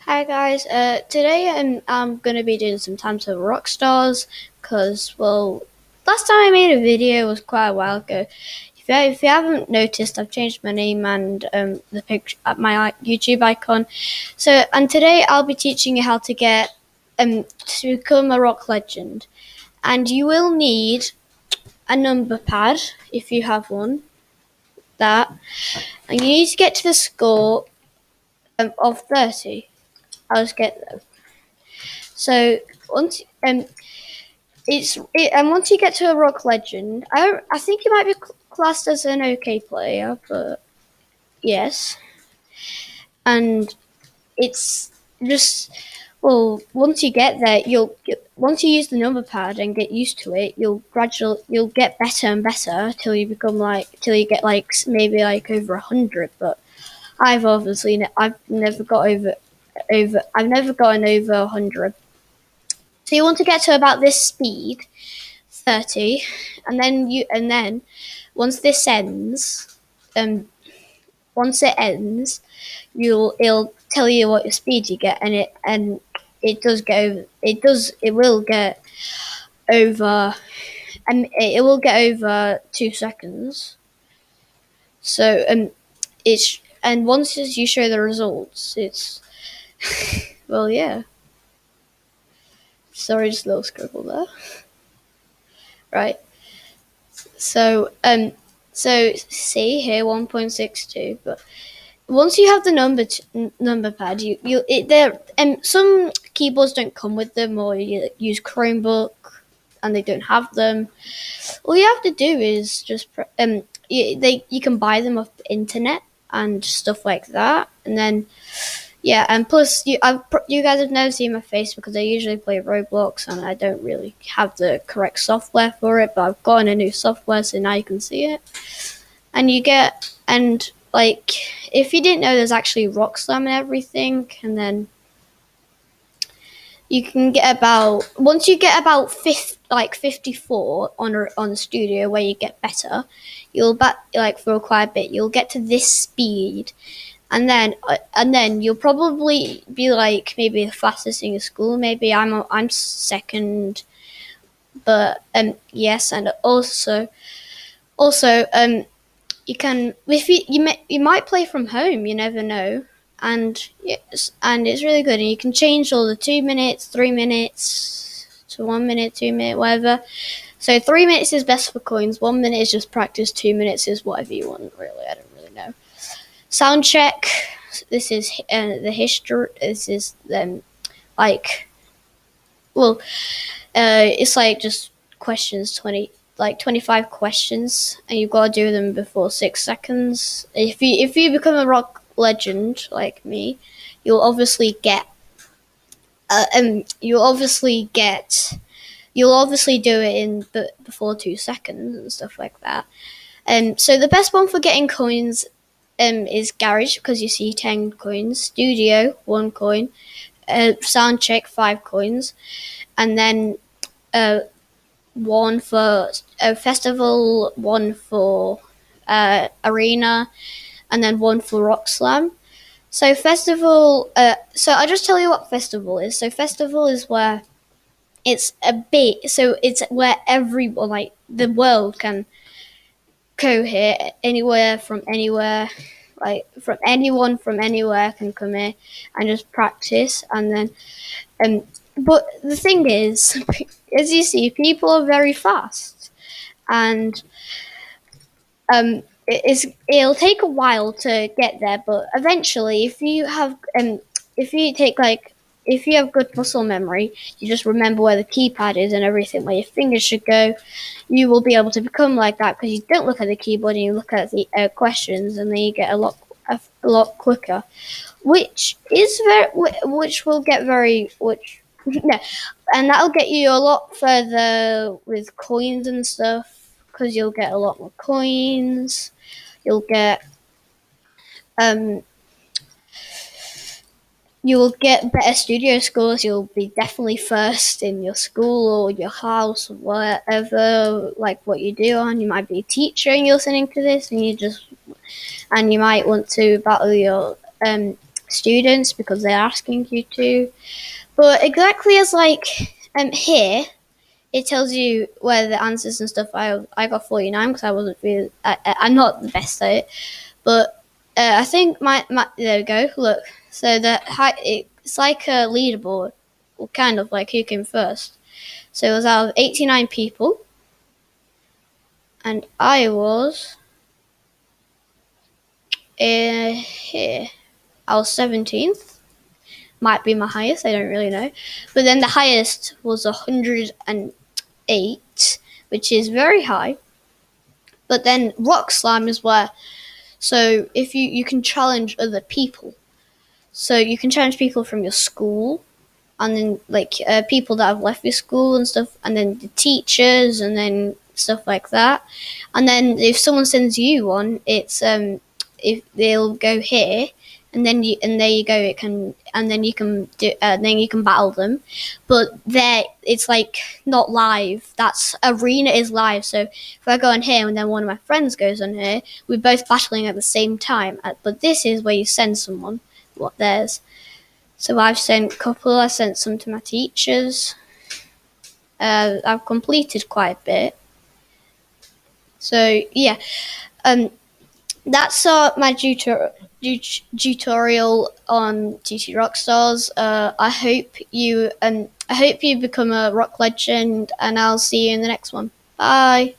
Hi guys, today I'm gonna be doing some times of rock stars because last time I made a video was quite a while ago. If you haven't noticed, I've changed my name and the picture my YouTube icon. And today I'll be teaching you how to get to become a rock legend, and you will need a number pad if you have one. That and you need to get to the score of 30. I'll just get them. So once and once you get to a rock legend, I think you might be classed as an okay player, but yes, and it's just once you get there, once you use the number pad and get used to it, you'll get better and better till you get maybe over 100. But I've never got I've never gotten over 100. So you want to get to about this speed, 30, and then once this ends, once it ends, it'll tell you what your speed you get, and it will get over, and it will get over 2 seconds. So and once you show the results, it's yeah. Sorry, just a little scribble there. Right. So see here 1.62, but once you have the number pad, some keyboards don't come with them, or you use Chromebook and they don't have them. All you have to do is just you can buy them off the internet and stuff like that, and then and plus you guys have never seen my face because I usually play Roblox and I don't really have the correct software for it, but I've gotten a new software, so now you can see it. And if you didn't know, there's actually Rock Slam and everything, and then you can get once you get about 54 on the studio where you get better, you'll for quite a bit, you'll get to this speed. And then you'll probably be maybe the fastest in your school. Maybe I'm second, but yes, and also you can if you might play from home. You never know, and yes, and it's really good. And you can change all the 2 minutes, 3 minutes to 1 minute, 2 minute, whatever. So 3 minutes is best for coins. 1 minute is just practice. 2 minutes is whatever you want. Really, I don't really know. Sound check. This is the history. This is it's just questions 25 questions, and you've got to do them before 6 seconds. If you become a rock legend like me, you'll obviously get you'll obviously do it in before 2 seconds and stuff like that. So the best one for getting coins is Garage, because you see 10 coins, Studio 1 coin, Sound Check 5 coins, and then 1 for Festival, 1 for Arena, and then 1 for Rock Slam. So Festival, so I'll just tell you what Festival is. So Festival is where it's where everyone, the world can go here, anywhere from anywhere, from anyone from anywhere can come here and just practice. And then but the thing is, as you see, people are very fast, and it'll take a while to get there, but eventually, if you have good muscle memory, you just remember where the keypad is and everything, where your fingers should go, you will be able to become like that, because you don't look at the keyboard and you look at the questions, and then you get a lot quicker, which will get very no, and that'll get you a lot further with coins and stuff, because you'll get a lot more coins. You'll get you will get better studio scores. You'll be definitely first in your school or your house or whatever, what you do on. You might be a teacher and you're listening to this, and you might want to battle your students because they're asking you to. But exactly as like here, it tells you where the answers and stuff. I got 49 because I wasn't really. I'm not the best at it, but I think my there we go. Look, so it's like a leaderboard, or kind of like who came first. So it was out of 89 people, and I was here. I was 17th. Might be my highest. I don't really know. But then the highest was 108, which is very high. But then rock slime is where. So if you can challenge other people. So you can challenge people from your school, and then like people that have left your school and stuff, and then the teachers, and then stuff like that. And then if someone sends you one, it's if they'll go here, and then and there you go. It can, and then you can do, then you can battle them. But there, it's like not live. That's arena is live. So if I go on here and then one of my friends goes on here, we're both battling at the same time. But this is where you send someone. What theirs. So I've sent a couple. I sent some to my teachers. I've completed quite a bit. So yeah, that's my tutorial on TT Rockstars. I hope you become a rock legend, and I'll see you in the next one. Bye.